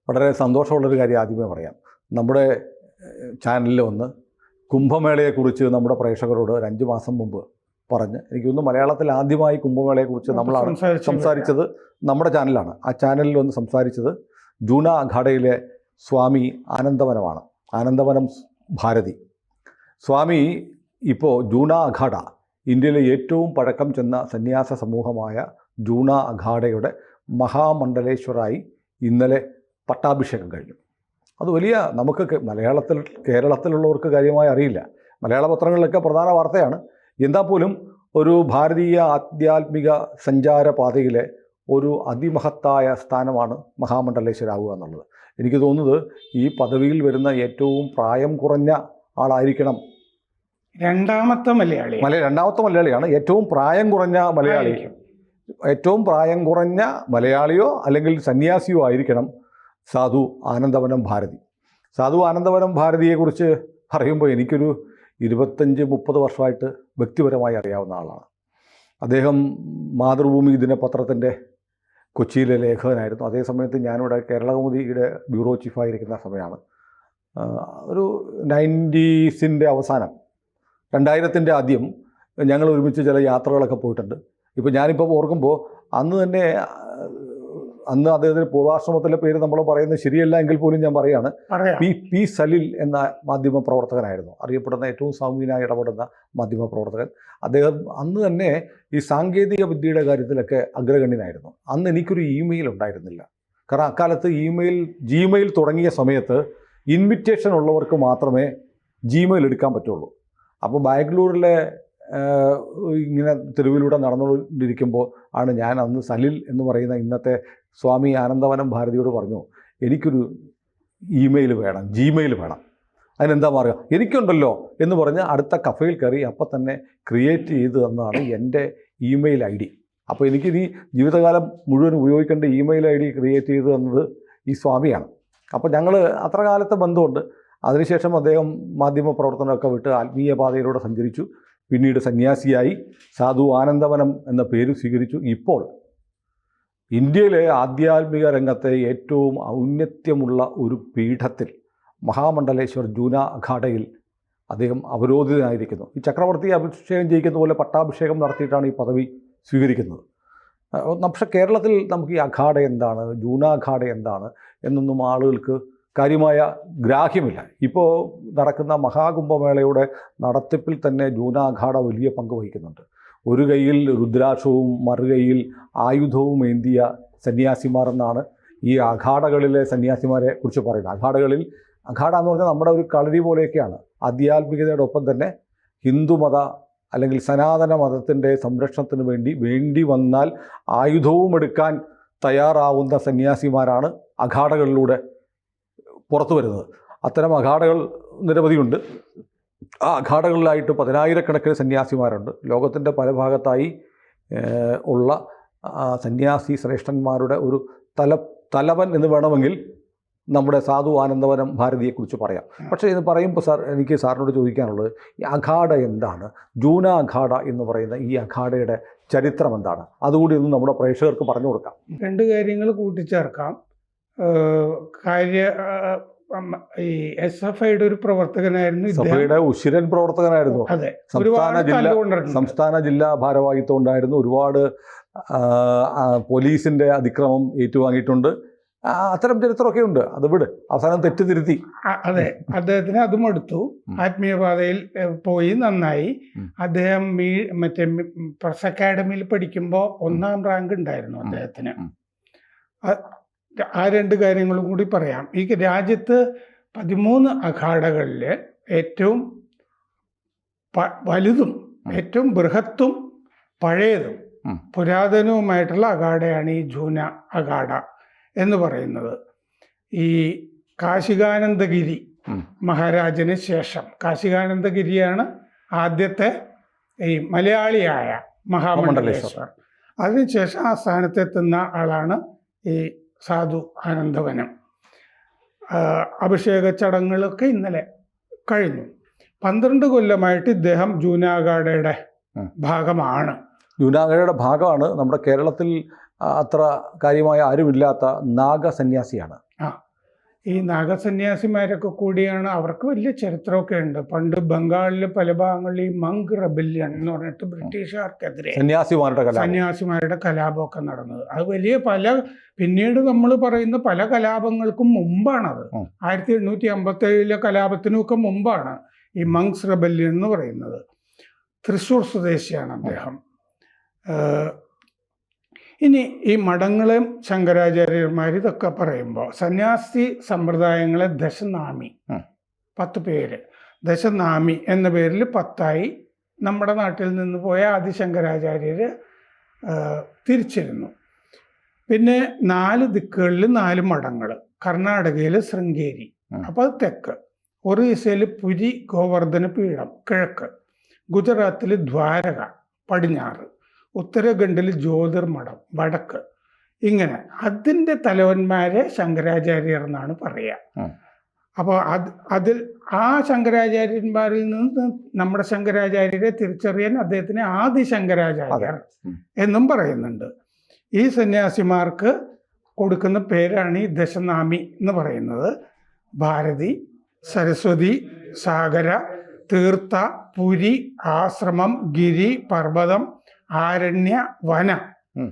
വളരെ സന്തോഷമുള്ളൊരു കാര്യം ആദ്യമേ പറയാം. നമ്മുടെ ചാനലിൽ വന്ന് കുംഭമേളയെക്കുറിച്ച് നമ്മുടെ പ്രേക്ഷകരോട് ഒരു 5 മാസം മുമ്പ് പറഞ്ഞ്, എനിക്കൊന്ന് മലയാളത്തിൽ ആദ്യമായി കുംഭമേളയെക്കുറിച്ച് നമ്മളാണ് സംസാരിച്ചത്. നമ്മുടെ ചാനലാണ്. ആ ചാനലിൽ വന്ന് സംസാരിച്ചത് ജൂന അഖാഡയിലെ സ്വാമി ആനന്ദവനമാണ്. ആനന്ദവനം ഭാരതി സ്വാമി ഇപ്പോൾ ജൂന അഖാഡ, ഇന്ത്യയിലെ ഏറ്റവും പഴക്കം ചെന്ന സന്യാസ സമൂഹമായ ജൂന അഖാഡയുടെ മഹാമണ്ഡലേശ്വറായി ഇന്നലെ പട്ടാഭിഷേകം കഴിഞ്ഞു. അത് വലിയ, നമുക്ക് കേരളത്തിലുള്ളവർക്ക് കാര്യമായി അറിയില്ല. മലയാള പത്രങ്ങളിലൊക്കെ പ്രധാന വാർത്തയാണ്. എന്നാൽ പോലും ഒരു ഭാരതീയ ആധ്യാത്മിക സഞ്ചാരപാതയിലെ ഒരു അതിമഹത്തായ സ്ഥാനമാണ് മഹാമണ്ഡലേശ്വരാവുക എന്നുള്ളത്. എനിക്ക് തോന്നുന്നത് ഈ പദവിയിൽ വരുന്ന ഏറ്റവും പ്രായം കുറഞ്ഞ ആളായിരിക്കണം. രണ്ടാമത്തെ മലയാളിയാണ്. ഏറ്റവും പ്രായം കുറഞ്ഞ മലയാളി, ഏറ്റവും പ്രായം കുറഞ്ഞ മലയാളിയോ അല്ലെങ്കിൽ സന്യാസിയോ ആയിരിക്കണം സാധു ആനന്ദവനം ഭാരതി. സാധു ആനന്ദവനം ഭാരതിയെക്കുറിച്ച് പറയുമ്പോൾ എനിക്കൊരു 25-30 വർഷമായിട്ട് വ്യക്തിപരമായി അറിയാവുന്ന ആളാണ്. അദ്ദേഹം മാതൃഭൂമി ദിനപത്രത്തിൻ്റെ കൊച്ചിയിലെ ലേഖകനായിരുന്നു. അതേസമയത്ത് ഞാനിവിടെ കേരളകൗമുദിയുടെ ബ്യൂറോ ചീഫായിരിക്കുന്ന സമയമാണ്. ഒരു 90s അവസാനം, 2000 ആദ്യം ഞങ്ങൾ ഒരുമിച്ച് ചില യാത്രകളൊക്കെ പോയിട്ടുണ്ട്. ഞാനിപ്പോൾ ഓർക്കുമ്പോൾ അന്ന് അദ്ദേഹത്തിന് പൂർവാശ്രമത്തിലെ പേര് നമ്മൾ പറയുന്നത് ശരിയല്ല എങ്കിൽ പോലും ഞാൻ പറയാണ്, പി സലിൽ എന്ന മാധ്യമ പ്രവർത്തകനായിരുന്നു. അറിയപ്പെടുന്ന ഏറ്റവും സൗമ്യനായി ഇടപെടുന്ന മാധ്യമ പ്രവർത്തകൻ. അദ്ദേഹം അന്ന് തന്നെ ഈ സാങ്കേതിക വിദ്യയുടെ കാര്യത്തിലൊക്കെ അഗ്രഗണ്യനായിരുന്നു. അന്ന് എനിക്കൊരു ഇമെയിൽ ഉണ്ടായിരുന്നില്ല. കാരണം അക്കാലത്ത് ജിമെയിൽ തുടങ്ങിയ സമയത്ത് ഇൻവിറ്റേഷൻ ഉള്ളവർക്ക് മാത്രമേ ജിമെയിൽ എടുക്കാൻ പറ്റുള്ളൂ. അപ്പോൾ ബാംഗ്ലൂരിലെ ഇങ്ങനെ തെരുവിലൂടെ നടന്നുകൊണ്ടിരിക്കുമ്പോൾ ആണ് ഞാൻ അന്ന് സലിൽ എന്ന് പറയുന്ന ഇന്നത്തെ സ്വാമി ആനന്ദവനം ഭാരതിയോട് പറഞ്ഞു, എനിക്കൊരു ഇമെയിൽ വേണം, ജിമെയിൽ വേണം. അതിനെന്താ മാർഗം? എനിക്കുണ്ടല്ലോ എന്ന് പറഞ്ഞ് അടുത്ത കഫേയിൽ കയറി അപ്പം തന്നെ ക്രിയേറ്റ് ചെയ്ത് തന്നതാണ് എൻ്റെ ഇമെയിൽ ID. അപ്പോൾ എനിക്കിനി ജീവിതകാലം മുഴുവൻ ഉപയോഗിക്കേണ്ട ഇമെയിൽ ID ക്രിയേറ്റ് ചെയ്ത് തന്നത് ഈ സ്വാമിയാണ്. അപ്പോൾ ഞങ്ങൾ അത്ര കാലത്തെ ബന്ധമുണ്ട്. അതിനുശേഷം അദ്ദേഹം മാധ്യമ പ്രവർത്തനമൊക്കെ വിട്ട് ആത്മീയ പാതയിലൂടെ സഞ്ചരിച്ചു. പിന്നീട് സന്യാസിയായി സാധു ആനന്ദവനം എന്ന പേര് സ്വീകരിച്ചു. ഇപ്പോൾ ഇന്ത്യയിലെ ആധ്യാത്മിക രംഗത്തെ ഏറ്റവും ഔന്നത്യമുള്ള ഒരു പീഠത്തിൽ മഹാമണ്ഡലേശ്വർ ജൂന അഖാഡയിൽ അദ്ദേഹം അവരോധിതനായിരിക്കുന്നു. ഈ ചക്രവർത്തി അഭിഷേകം ചെയ്യിക്കുന്ന പോലെ പട്ടാഭിഷേകം നടത്തിയിട്ടാണ് ഈ പദവി സ്വീകരിക്കുന്നത്. പക്ഷേ കേരളത്തിൽ നമുക്ക് ഈ അഖാഡ എന്താണ്, ജൂന അഖാഡ എന്താണ് എന്നൊന്നും ആളുകൾക്ക് കാര്യമായ ഗ്രാഹ്യമില്ല. ഇപ്പോൾ നടക്കുന്ന മഹാകുംഭമേളയുടെ നടത്തിപ്പിൽ തന്നെ ജൂന അഖാഡ വലിയ പങ്ക് വഹിക്കുന്നുണ്ട്. ഒരു കൈയിൽ രുദ്രാക്ഷവും മറുകൈയിൽ ആയുധവും ഏന്തിയ സന്യാസിമാർ എന്നാണ് ഈ അഖാഡകളിലെ സന്യാസിമാരെ കുറിച്ച് പറയുന്നത്. അഖാഡ എന്ന് പറഞ്ഞാൽ നമ്മുടെ ഒരു കളരി പോലെയൊക്കെയാണ്. ആധ്യാത്മികതയുടെ ഒപ്പം തന്നെ ഹിന്ദുമത അല്ലെങ്കിൽ സനാതന മതത്തിൻ്റെ സംരക്ഷണത്തിന് വേണ്ടി വന്നാൽ ആയുധവും എടുക്കാൻ തയ്യാറാവുന്ന സന്യാസിമാരാണ് അഖാഡകളിലൂടെ പുറത്തു വരുന്നത്. അത്തരം അഖാഡകൾ നിരവധിയുണ്ട്. ആ അഖാഡകളിലായിട്ട് 10,000-കണക്കിന് സന്യാസിമാരുണ്ട്. ലോകത്തിൻ്റെ പല ഭാഗത്തായി ഉള്ള സന്യാസി ശ്രേഷ്ഠന്മാരുടെ ഒരു തലവൻ എന്ന് വേണമെങ്കിൽ നമ്മുടെ സാധു ആനന്ദവനം ഭാരതിയെക്കുറിച്ച് പറയാം. പക്ഷേ ഇത് പറയുമ്പോൾ എനിക്ക് സാറിനോട് ചോദിക്കാനുള്ളത്, ഈ അഖാഡ എന്താണ്? ജൂന അഖാഡ എന്ന് പറയുന്ന ഈ അഖാഡയുടെ ചരിത്രം എന്താണ്? അതുകൂടി ഒന്ന് നമ്മുടെ പ്രേക്ഷകർക്ക് പറഞ്ഞു കൊടുക്കാം. 2 കാര്യങ്ങൾ കൂട്ടിച്ചേർക്കാം. ഈ SFIയുടെ ഒരു പ്രവർത്തകനായിരുന്നു, സഭയുടെ ഉശിരൻ പ്രവർത്തകനായിരുന്നു. അതെ, സംസ്ഥാന ജില്ലാ ഭാരവാഹിത്വം ഉണ്ടായിരുന്നു. ഒരുപാട് പോലീസിന്റെ അതിക്രമം ഏറ്റുവാങ്ങിയിട്ടുണ്ട്. അത്തരം ചരിത്രമൊക്കെ ഉണ്ട്. അത് വിട്, അവസാനം തെറ്റുതിരുത്തി. അതെ, അദ്ദേഹത്തിന് അതും എടുത്തു. ആത്മീയപാതയിൽ പോയി നന്നായി. അദ്ദേഹം മറ്റേ പ്രസ് അക്കാഡമിയിൽ പഠിക്കുമ്പോൾ 1ാം റാങ്ക് ഉണ്ടായിരുന്നു അദ്ദേഹത്തിന്. ആ 2 കാര്യങ്ങളും കൂടി പറയാം. ഈ രാജ്യത്ത് 13 അഖാഡകളിൽ ഏറ്റവും വലുതും ഏറ്റവും ബൃഹത്തും പഴയതും പുരാതനവുമായിട്ടുള്ള അഖാഡയാണ് ഈ ജൂന അഖാഡ എന്ന് പറയുന്നത്. ഈ കാശികാനന്ദഗിരി മഹാരാജന് ശേഷം കാശികാനന്ദഗിരിയാണ് ആദ്യത്തെ ഈ മലയാളിയായ മഹാമണ്ഡലേശ്വർ. അതിനുശേഷം ആ സ്ഥാനത്തെത്തുന്ന ആളാണ് ഈ സാധു ആനന്ദവനം. അഭിഷേക ചടങ്ങുകളൊക്കെ ഇന്നലെ കഴിഞ്ഞു. 12 കൊല്ലമായിട്ട് ഇദ്ദേഹം ജൂന അഖാഡയുടെ ഭാഗമാണ്. ജൂന അഖാഡയുടെ ഭാഗമാണ്. നമ്മുടെ കേരളത്തിൽ അത്ര കാര്യമായ ആരുമില്ലാത്ത നാഗ സന്യാസിയാണ്. ഈ നാഗസന്യാസിമാരൊക്കെ കൂടിയാണ്, അവർക്ക് വലിയ ചരിത്രമൊക്കെ ഉണ്ട്. പണ്ട് ബംഗാളിലെ പല ഭാഗങ്ങളിൽ ഈ മങ്ക് റെബല്യൺ എന്ന് പറഞ്ഞിട്ട് ബ്രിട്ടീഷുകാർക്കെതിരെ സന്യാസിമാരുടെ കലാപമൊക്കെ നടന്നത്. അത് വലിയ പിന്നീട് നമ്മൾ പറയുന്ന പല കലാപങ്ങൾക്കും മുമ്പാണത്. 1857 കലാപത്തിനുമൊക്കെ മുമ്പാണ് ഈ മങ്സ് റെബല്യൺ എന്ന് പറയുന്നത്. തൃശ്ശൂർ സ്വദേശിയാണ് അദ്ദേഹം. ഇനി ഈ മഠങ്ങളും ശങ്കരാചാര്യന്മാർ ഇതൊക്കെ പറയുമ്പോൾ സന്യാസി സമ്പ്രദായങ്ങളെ ദശനാമി, 10 പേര്, ദശനാമി എന്ന പേരിൽ 10ആയി നമ്മുടെ നാട്ടിൽ നിന്ന് പോയ ആദിശങ്കരാചാര്യർ തിരിച്ചിരുന്നു. പിന്നെ 4 ദിക്കുകളിൽ 4 മഠങ്ങൾ. കർണാടകയിൽ ശൃംഗേരി, അപ്പോൾ അത് തെക്ക്. ഒറീസയിൽ പുരി ഗോവർദ്ധന പീഠം കിഴക്ക്. ഗുജറാത്തിൽ ദ്വാരക പടിഞ്ഞാറ്. ഉത്തരാഖണ്ഡിൽ ജ്യോതിർമഠം വടക്ക്. ഇങ്ങനെ അതിൻ്റെ തലവന്മാരെ ശങ്കരാചാര്യർ എന്നാണ് പറയുക. അപ്പോൾ അതിൽ ആ ശങ്കരാചാര്യന്മാരിൽ നിന്ന് നമ്മുടെ ശങ്കരാചാര്യരെ തിരിച്ചറിയാൻ അദ്ദേഹത്തിന് ആദിശങ്കരാചാര്യർ എന്നും പറയുന്നുണ്ട്. ഈ സന്യാസിമാർക്ക് കൊടുക്കുന്ന പേരാണ് ഈ ദശനാമി എന്ന് പറയുന്നത്. ഭാരതി, സരസ്വതി, സാഗര, തീർത്ഥ, പുരി, ആശ്രമം, ഗിരി, പർവ്വതം, ആരണ്യ, വന.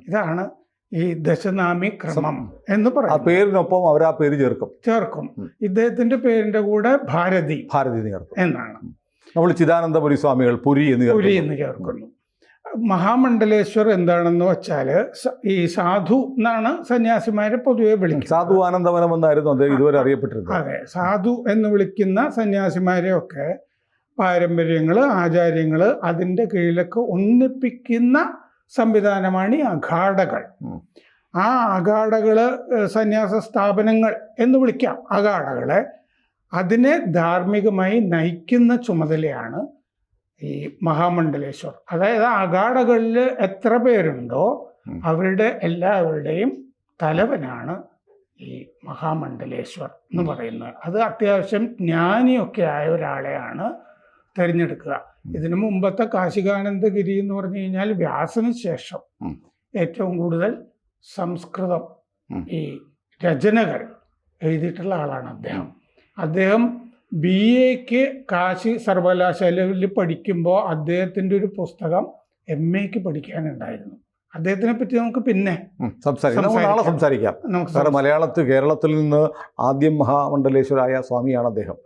ഇതാണ് ഈ ദശനാമി ക്രമം എന്ന് പറയും. പേരിനൊപ്പം അവർ ആ പേര് ചേർക്കും. ഇദ്ദേഹത്തിന്റെ പേരിന്റെ കൂടെ ഭാരതി എന്നാണ്. നമ്മൾ ചിദാനന്ദപുരി സ്വാമികൾ പുരി എന്ന് ചേർക്കുന്നു. മഹാമണ്ഡലേശ്വർ എന്താണെന്ന് വെച്ചാൽ ഈ സാധു എന്നാണ് സന്യാസിമാരെ പൊതുവെ വിളിക്കുന്നത്. സാധു ആനന്ദവനം എന്നായിരുന്നു അദ്ദേഹം ഇതുവരെ അറിയപ്പെട്ടിരുന്നത്. അതെ, സാധു എന്ന് വിളിക്കുന്ന സന്യാസിമാരെയൊക്കെ പാരമ്പര്യങ്ങൾ, ആചാര്യങ്ങൾ അതിൻ്റെ കീഴിലൊക്കെ ഒന്നിപ്പിക്കുന്ന സംവിധാനമാണ് ഈ അഖാഡകൾ. ആ അഖാഡകൾ സന്യാസ സ്ഥാപനങ്ങൾ എന്ന് വിളിക്കാം അഖാഡകളെ. അതിനെ ധാർമ്മികമായി നയിക്കുന്ന ചുമതലയാണ് ഈ മഹാമണ്ഡലേശ്വർ. അതായത് അഖാഡകളിൽ എത്ര പേരുണ്ടോ അവരുടെ എല്ലാവരുടെയും തലവനാണ് ഈ മഹാമണ്ഡലേശ്വർ എന്ന് പറയുന്നത്. അത് അത്യാവശ്യം ജ്ഞാനിയൊക്കെ ആയ ഒരാളെയാണ് തിരഞ്ഞെടുക്കുക. ഇതിനു മുമ്പത്തെ കാശികാനന്ദഗിരി എന്ന് പറഞ്ഞു കഴിഞ്ഞാൽ വ്യാസന് ശേഷം ഏറ്റവും കൂടുതൽ സംസ്കൃതം ഈ രചനകൾ എഴുതിയിട്ടുള്ള ആളാണ് അദ്ദേഹം BA-ക്ക് കാശി സർവകലാശാലയിൽ പഠിക്കുമ്പോൾ അദ്ദേഹത്തിൻ്റെ ഒരു പുസ്തകം MA-ക്ക് പഠിക്കാനുണ്ടായിരുന്നു. അദ്ദേഹത്തിനെ പറ്റി നമുക്ക് പിന്നെ സംസാരിക്കാം. കേരളത്തിൽ നിന്ന് ആദ്യം മഹാമണ്ഡലേശ്വരായ സ്വാമിയാണ് അദ്ദേഹം.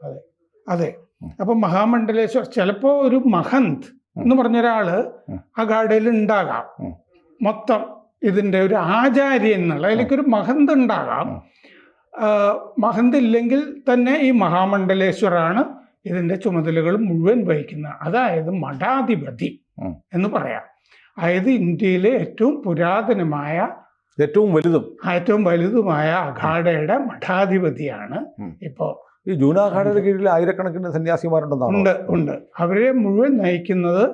അതെ. അപ്പം മഹാമണ്ഡലേശ്വർ ചിലപ്പോൾ ഒരു മഹന്ത് എന്ന് പറഞ്ഞൊരാള് അഖാഡയിൽ ഉണ്ടാകാം. മൊത്തം ഇതിൻ്റെ ഒരു ആചാര്യൻ എന്നുള്ള അതിലേക്കൊരു മഹന്ത് ഉണ്ടാകാം. മഹന്ത് ഇല്ലെങ്കിൽ തന്നെ ഈ മഹാമണ്ഡലേശ്വറാണ് ഇതിൻ്റെ ചുമതലകൾ മുഴുവൻ വഹിക്കുന്നത്. അതായത് മഠാധിപതി എന്ന് പറയാം. അതായത് ഇന്ത്യയിലെ ഏറ്റവും പുരാതനമായ ഏറ്റവും വലുതുമായ അഖാഡയുടെ മഠാധിപതിയാണ്. ഇപ്പോൾ ഈ ജൂനാഖാഡയുടെ കീഴിൽ ആയിരക്കണക്കിന് സന്യാസിമാരുണ്ടെന്നാണ്. ഉണ്ട്. അവരെ മുഴുവൻ നയിക്കുന്നത്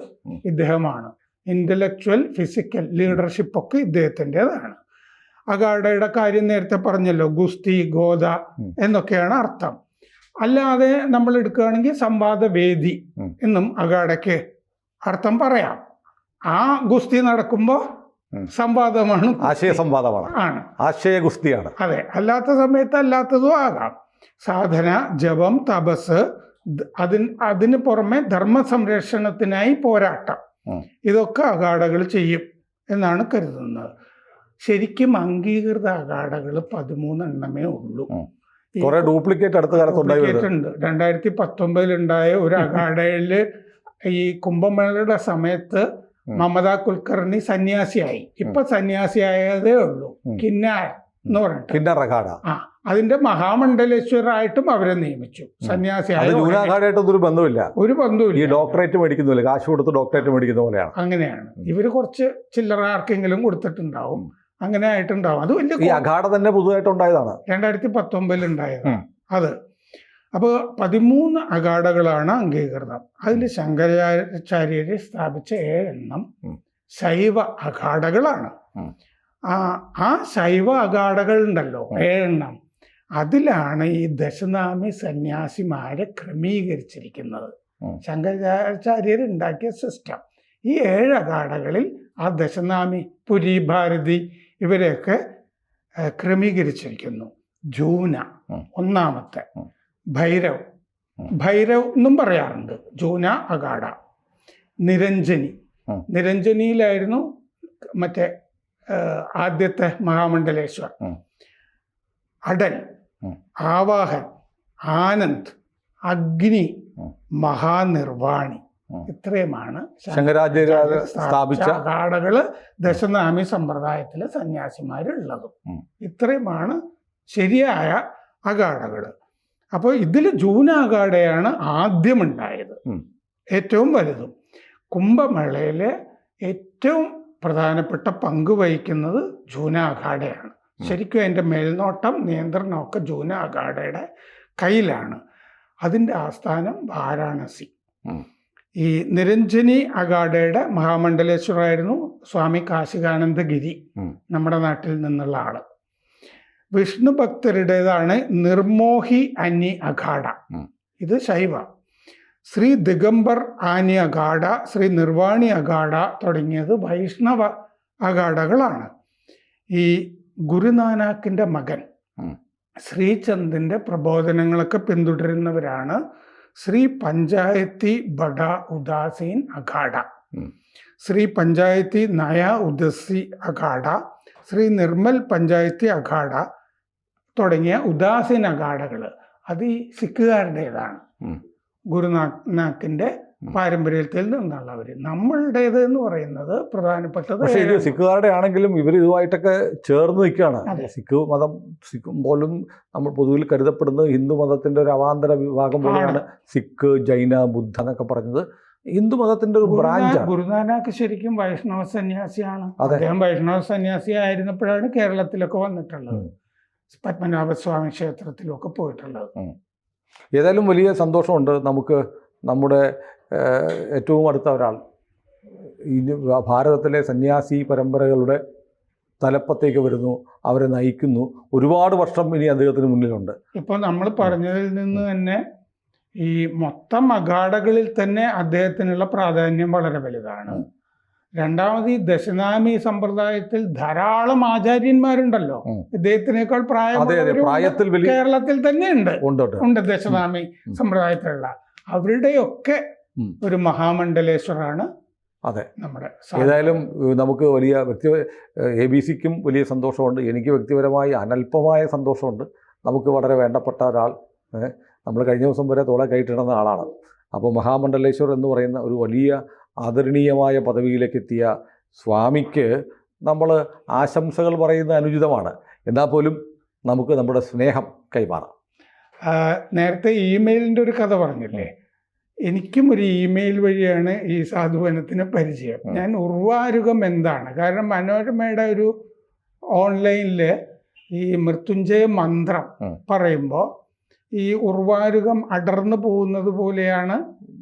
ഇദ്ദേഹമാണ്. ഇന്റലക്ച്വൽ, ഫിസിക്കൽ ലീഡർഷിപ്പ് ഒക്കെ ഇദ്ദേഹത്തിൻ്റെതാണ്. അഖാഡയുടെ കാര്യം നേരത്തെ പറഞ്ഞല്ലോ, ഗുസ്തി, ഗോദ എന്നൊക്കെയാണ് അർത്ഥം. അല്ലാതെ നമ്മൾ എടുക്കുകയാണെങ്കിൽ സംവാദവേദി എന്നും അഖാഡയ്ക്ക് അർത്ഥം പറയാം. ആ ഗുസ്തി നടക്കുമ്പോൾ സംവാദമാണ്, ആശയ ഗുസ്തിയാണ്. അതെ. അല്ലാത്ത സമയത്ത് അല്ലാത്തതും ആകാം. സാധന, ജപം, തപസ്, അതിന് പുറമെ ധർമ്മ സംരക്ഷണത്തിനായി പോരാട്ടം, ഇതൊക്കെ അഖാഡകൾ ചെയ്യും എന്നാണ് കരുതുന്നത്. ശരിക്കും അംഗീകൃത അഖാഡകൾ 13 എണ്ണമേ ഉള്ളൂ. ഡ്യൂപ്ലിക്കേറ്റ് അടുത്ത കാലത്ത് ഉണ്ട്. 2019 ഒരു അഖാഡയിൽ ഈ കുംഭമേളയുടെ സമയത്ത് മമത കുൽക്കർണി സന്യാസിയായി. ഇപ്പൊ സന്യാസിയായതേ ഉള്ളൂ. കിന്നാർ എന്ന് പറഞ്ഞിട്ട് അതിന്റെ മഹാമണ്ഡലേശ്വരായിട്ടും അവരെ നിയമിച്ചു. സന്യാസിയായ ഒരു ബന്ധമില്ല. ഈ ഡോക്ടറേറ്റ് മേടിക്കുന്നില്ല, കാശ് കൊടുത്ത് ഡോക്ടറേറ്റ് മേടിക്കുന്ന പോലെയാണ്. അങ്ങനെയാണ്. ഇവര് കുറച്ച് ചില്ലറ ആർക്കെങ്കിലും കൊടുത്തിട്ടുണ്ടാവും, അങ്ങനെ ആയിട്ടുണ്ടാവും. അത് വലിയ അഖാഡ തന്നെ പുതുതായിട്ടുണ്ടായതാണ്, 2019 ഉണ്ടായതാണ് അത്. അപ്പോൾ 13 അഖാഡകളാണ് അംഗീകൃതം. അതിൽ ശങ്കരാചാര്യര് സ്ഥാപിച്ച 7 എണ്ണം ശൈവ അഖാഡകളാണ്. ആ ശൈവ അഖാഡകൾ ഉണ്ടല്ലോ 7 എണ്ണം, അതിലാണ് ഈ ദശനാമി സന്യാസിമാരെ ക്രമീകരിച്ചിരിക്കുന്നത്. ശങ്കരാചാര്യർ ഉണ്ടാക്കിയ സിസ്റ്റം. ഈ 7 അഖാഡകളിൽ ആ ദശനാമി, പുരി, ഭാരതി ഇവരെയൊക്കെ ക്രമീകരിച്ചിരിക്കുന്നു. ജൂന ഒന്നാമത്തെ, ഭൈരവ് എന്നും പറയാറുണ്ട്, ജൂന അഖാഡ, നിരഞ്ജനി, നിരഞ്ജനിയിലായിരുന്നു മറ്റേ ആദ്യത്തെ മഹാമണ്ഡലേശ്വർ, അടൽ, ആവാഹൻ, ആനന്ദ്, അഗ്നി, മഹാനിർവാണി. ഇത്രയുമാണ് ശങ്കരാചാര്യ സ്ഥാപിച്ച അഖാഡകള് ദശനാമി സമ്പ്രദായത്തിലെ സന്യാസിമാരുള്ളതും. ഇത്രയുമാണ് ശരിയായ അഖാഡകള്. അപ്പോൾ ഇതിൽ ജൂന അഖാഡയാണ് ആദ്യമുണ്ടായത്, ഏറ്റവും വലുതും. കുംഭമേളയിലെ ഏറ്റവും പ്രധാനപ്പെട്ട പങ്ക് വഹിക്കുന്നത് ജൂന അഖാഡയാണ്. ശരിക്കും അതിൻ്റെ മേൽനോട്ടം നിയന്ത്രണമൊക്കെ ജൂന അഖാഡയുടെ കയ്യിലാണ്. അതിൻ്റെ ആസ്ഥാനം വാരാണസി. ഈ നിരഞ്ജനി അഖാഡയുടെ മഹാമണ്ഡലേശ്വരായിരുന്നു സ്വാമി കാശികാനന്ദഗിരി, നമ്മുടെ നാട്ടിൽ നിന്നുള്ള ആള്. വിഷ്ണു ഭക്തരുടേതാണ് നിർമോഹി അന്നി അഖാഡ, ഇത് ശൈവ. ശ്രീ ദിഗംബർ ആനി അഖാഡ, ശ്രീ നിർവാണി അഖാഡ തുടങ്ങിയത് വൈഷ്ണവ അഖാഡകളാണ്. ഈ ഗുരുനാനാക്കിൻ്റെ മകൻ ശ്രീചന്ദിൻ്റെ പ്രബോധനങ്ങളൊക്കെ പിന്തുടരുന്നവരാണ് ശ്രീ പഞ്ചായത്തി ബഡ ഉദാസീൻ അഖാഡ, ശ്രീ പഞ്ചായത്തി നയ ഉദസി അഖാഡ, ശ്രീ നിർമ്മൽ പഞ്ചായത്തി അഖാഡ തുടങ്ങിയ ഉദാസീൻ അഖാഡകൾ. അത് ഈ സിഖുകാരുടേതാണ്, ഗുരുനാനാക്കിൻ്റെ പാരമ്പര്യത്തിൽ നിന്നുള്ളവർ. നമ്മളുടേത് എന്ന് പറയുന്നത് പ്രധാനപ്പെട്ടത്. പക്ഷേ ഇത് സിഖുകാരുടെ ആണെങ്കിലും ഇവർ ഇതുമായിട്ടൊക്കെ ചേർന്ന് നിൽക്കുകയാണ്. സിഖ് മതം പോലും നമ്മൾ പൊതുവിൽ കരുതപ്പെടുന്നത് ഹിന്ദു മതത്തിന്റെ ഒരു അവാന്തര വിഭാഗം പോലെയാണ് സിഖ്, ജൈന, ബുദ്ധ എന്നൊക്കെ പറഞ്ഞത്. ഹിന്ദു മതത്തിന്റെ ഒരു ബ്രാഞ്ച്. ഗുരുനാനാക്ക് ശരിക്കും വൈഷ്ണവ സന്യാസിയാണ്. അദ്ദേഹം വൈഷ്ണവ സന്യാസി ആയിരുന്നപ്പോഴാണ് കേരളത്തിലൊക്കെ വന്നിട്ടുള്ളത്, പത്മനാഭസ്വാമി ക്ഷേത്രത്തിലൊക്കെ പോയിട്ടുള്ളത്. ഏതായാലും വലിയ സന്തോഷമുണ്ട് നമുക്ക്. നമ്മുടെ ഏറ്റവും അടുത്ത ഒരാൾ ഭാരതത്തിലെ സന്യാസി പരമ്പരകളുടെ തലപ്പത്തേക്ക് വരുന്നു, അവരെ നയിക്കുന്നു. ഒരുപാട് വർഷം ഇനി അദ്ദേഹത്തിന് മുന്നിലുണ്ട്. ഇപ്പോൾ നമ്മൾ പറഞ്ഞതിൽ നിന്ന് തന്നെ ഈ മൊത്തം അഖാഡകളിൽ തന്നെ അദ്ദേഹത്തിനുള്ള പ്രാധാന്യം വളരെ വലുതാണ്. രണ്ടാമത് ഈ ദശനാമി സമ്പ്രദായത്തിൽ ധാരാളം ആചാര്യന്മാരുണ്ടല്ലോ, ഇദ്ദേഹത്തിനേക്കാൾ പ്രായത്തിൽ കേരളത്തിൽ തന്നെ ഉണ്ട് ദശനാമി സമ്പ്രദായത്തിലുള്ള. അവരുടെയൊക്കെ ഒരു മഹാമണ്ഡലേശ്വറാണ്. അതെ, നമ്മുടെ. ഏതായാലും നമുക്ക് വലിയ ABC-ക്കും വലിയ സന്തോഷമുണ്ട്. എനിക്ക് വ്യക്തിപരമായി അനൽപമായ സന്തോഷമുണ്ട്. നമുക്ക് വളരെ വേണ്ടപ്പെട്ട ഒരാൾ, നമ്മൾ കഴിഞ്ഞ ദിവസം വരെ തോളെ കൈയിട്ടിടുന്ന ആളാണ്. അപ്പോൾ മഹാമണ്ഡലേശ്വർ എന്ന് പറയുന്ന ഒരു വലിയ ആദരണീയമായ പദവിയിലേക്ക് എത്തിയ സ്വാമിക്ക് നമ്മൾ ആശംസകൾ പറയുന്നത് അനുചിതമാണ്. എന്നാൽ പോലും നമുക്ക് നമ്മുടെ സ്നേഹം കൈമാറാം. നേരത്തെ ഇമെയിലിൻ്റെ ഒരു കഥ പറഞ്ഞില്ലേ, എനിക്കും ഒരു ഇമെയിൽ വഴിയാണ് ഈ സാധുവനത്തിന് പരിചയം. ഞാൻ ഉർവാരുകം എന്താണ്, കാരണം മനോരമയുടെ ഒരു ഓൺലൈനിൽ ഈ മൃത്യുഞ്ജയ മന്ത്രം പറയുമ്പോൾ ഈ ഉർവാരുകം അടർന്നു പോകുന്നത് പോലെയാണ്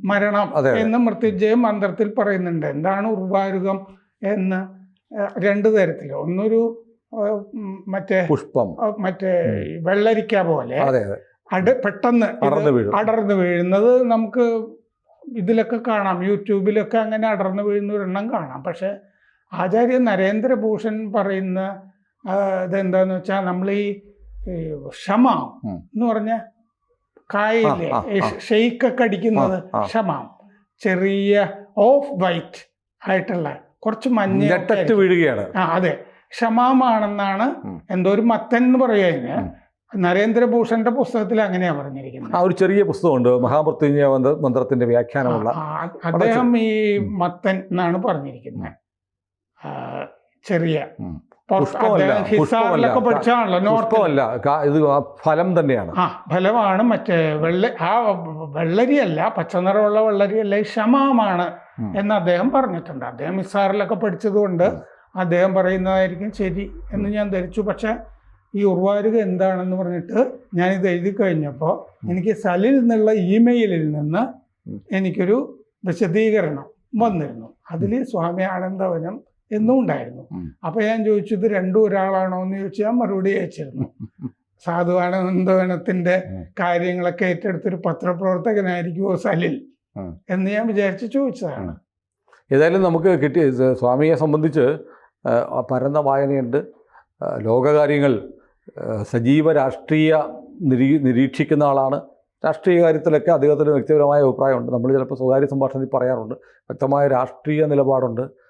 മരണം എന്ന് മൃത്യുഞ്ജയ മന്ത്രത്തിൽ പറയുന്നുണ്ട്. എന്താണ് ഉർവാരുകം എന്ന് രണ്ട് തരത്തിൽ. ഒന്നൊരു മറ്റേ പുഷ്പം, മറ്റേ വെള്ളരിക്ക പോലെ പെട്ടെന്ന് അടർന്നു വീഴുന്നത് നമുക്ക് ഇതിലൊക്കെ കാണാം, യൂട്യൂബിലൊക്കെ അങ്ങനെ അടർന്നു വീഴുന്ന ഒരെണ്ണം കാണാം. പക്ഷെ ആചാര്യ നരേന്ദ്രഭൂഷൺ പറയുന്ന ഇതെന്താന്ന് വെച്ചാൽ, നമ്മൾ ഈ ഷമാം എന്ന് പറഞ്ഞ കായയില്ലേ ഷെയ്ക്കൊക്കെ അടിക്കുന്നത്, ഷമാം ചെറിയ ഓഫ് വൈറ്റ് ആയിട്ടുള്ള കുറച്ച് മഞ്ഞ വീഴുകയാണ്. അതെ, ഷമാമാണെന്നാണ് എന്തോ ഒരു മത്തൻ എന്ന് പറയുക. നരേന്ദ്രഭൂഷന്റെ പുസ്തകത്തിൽ അങ്ങനെയാണ് പറഞ്ഞിരിക്കുന്നത്. ആ ഒരു ചെറിയ പുസ്തകമുണ്ട്, മഹാമൃത്യുഞ്ജയ മന്ത്രത്തിന്റെ വ്യാഖ്യാനമുള്ള. അദ്ദേഹം ഈ മത്തൻ എന്നാണ് പറഞ്ഞിരിക്കുന്നത്. ചെറിയ ഹിസാറിലൊക്കെ പഠിച്ചാണല്ലോ. ഇത് ഫലം തന്നെയാണ്. ഫലമാണ്. മറ്റേ വെള്ളരിയല്ല, പച്ചനിറമുള്ള വെള്ളരിയല്ല, ഷമാമാണ് എന്ന് അദ്ദേഹം പറഞ്ഞിട്ടുണ്ട്. അദ്ദേഹം ഹിസാറിലൊക്കെ പഠിച്ചതുകൊണ്ട് അദ്ദേഹം പറയുന്നതായിരിക്കും ശരി എന്ന് ഞാൻ ധരിച്ചു. പക്ഷെ ഈ ഉർവാരുക എന്താണെന്ന് പറഞ്ഞിട്ട് ഞാനിത് എഴുതി കഴിഞ്ഞപ്പോൾ എനിക്ക് സലിൽ നിന്നുള്ള ഇമെയിലിൽ നിന്ന് എനിക്കൊരു വിശദീകരണം വന്നിരുന്നു. അതിൽ സ്വാമി ആനന്ദവനം എന്നും ഉണ്ടായിരുന്നു. അപ്പോൾ ഞാൻ ചോദിച്ചു, ഇത് രണ്ടും ഒരാളാണോ എന്ന് ചോദിച്ചു. ഞാൻ മറുപടി അയച്ചിരുന്നു. സാധു ആനന്ദവനത്തിൻ്റെ കാര്യങ്ങളൊക്കെ ഏറ്റെടുത്തൊരു പത്രപ്രവർത്തകനായിരിക്കുമോ സലിൽ എന്ന് ഞാൻ വിചാരിച്ച് ചോദിച്ചതാണ്. ഏതായാലും നമുക്ക് കിട്ടിയ സ്വാമിയെ സംബന്ധിച്ച് പരന്ന വായനയുണ്ട്. ലോകകാര്യങ്ങൾ സജീവ രാഷ്ട്രീയ നിരീക്ഷിക്കുന്ന ആളാണ്. രാഷ്ട്രീയ കാര്യത്തിലൊക്കെ അദ്ദേഹത്തിന് വ്യക്തിപരമായ അഭിപ്രായമുണ്ട്. നമ്മൾ ചിലപ്പോൾ സ്വകാര്യ സംഭാഷണത്തിൽ പറയാറുണ്ട്. വ്യക്തമായ രാഷ്ട്രീയ നിലപാടുണ്ട്.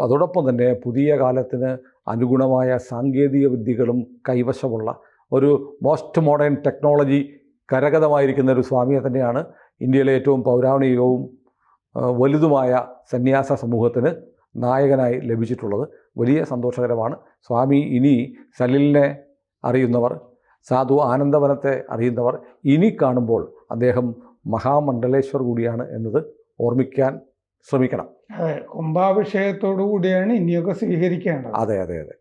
അതോടൊപ്പം തന്നെ പുതിയ കാലത്തിന് അനുഗുണമായ സാങ്കേതിക വിദ്യകളും കൈവശമുള്ള ഒരു മോസ്റ്റ് മോഡേൺ ടെക്നോളജി കരഗതമായിരിക്കുന്ന ഒരു സ്വാമിയെ തന്നെയാണ് ഇന്ത്യയിലെ ഏറ്റവും പൗരാണികവും വലുതുമായ സന്യാസ സമൂഹത്തിന് നായകനായി ലഭിച്ചിട്ടുള്ളത്. വലിയ സന്തോഷകരമാണ്. സ്വാമി ഇനി സലിലിനെ അറിയുന്നവർ, സാധു ആനന്ദവനത്തെ അറിയുന്നവർ ഇനി കാണുമ്പോൾ അദ്ദേഹം മഹാമണ്ഡലേശ്വർ കൂടിയാണ് എന്നത് ഓർമ്മിക്കാൻ ശ്രമിക്കണം. അതെ, കുംഭാഭിഷേകത്തോടു കൂടിയാണ് ഇനിയൊക്കെ സ്വീകരിക്കേണ്ടത്. അതെ അതെ അതെ.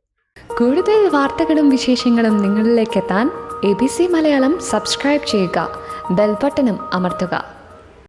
കൂടുതൽ വാർത്തകളും വിശേഷങ്ങളും നിങ്ങളിലേക്ക് എത്താൻ ABC മലയാളം സബ്സ്ക്രൈബ് ചെയ്യുക, ബെൽബട്ടനും അമർത്തുക.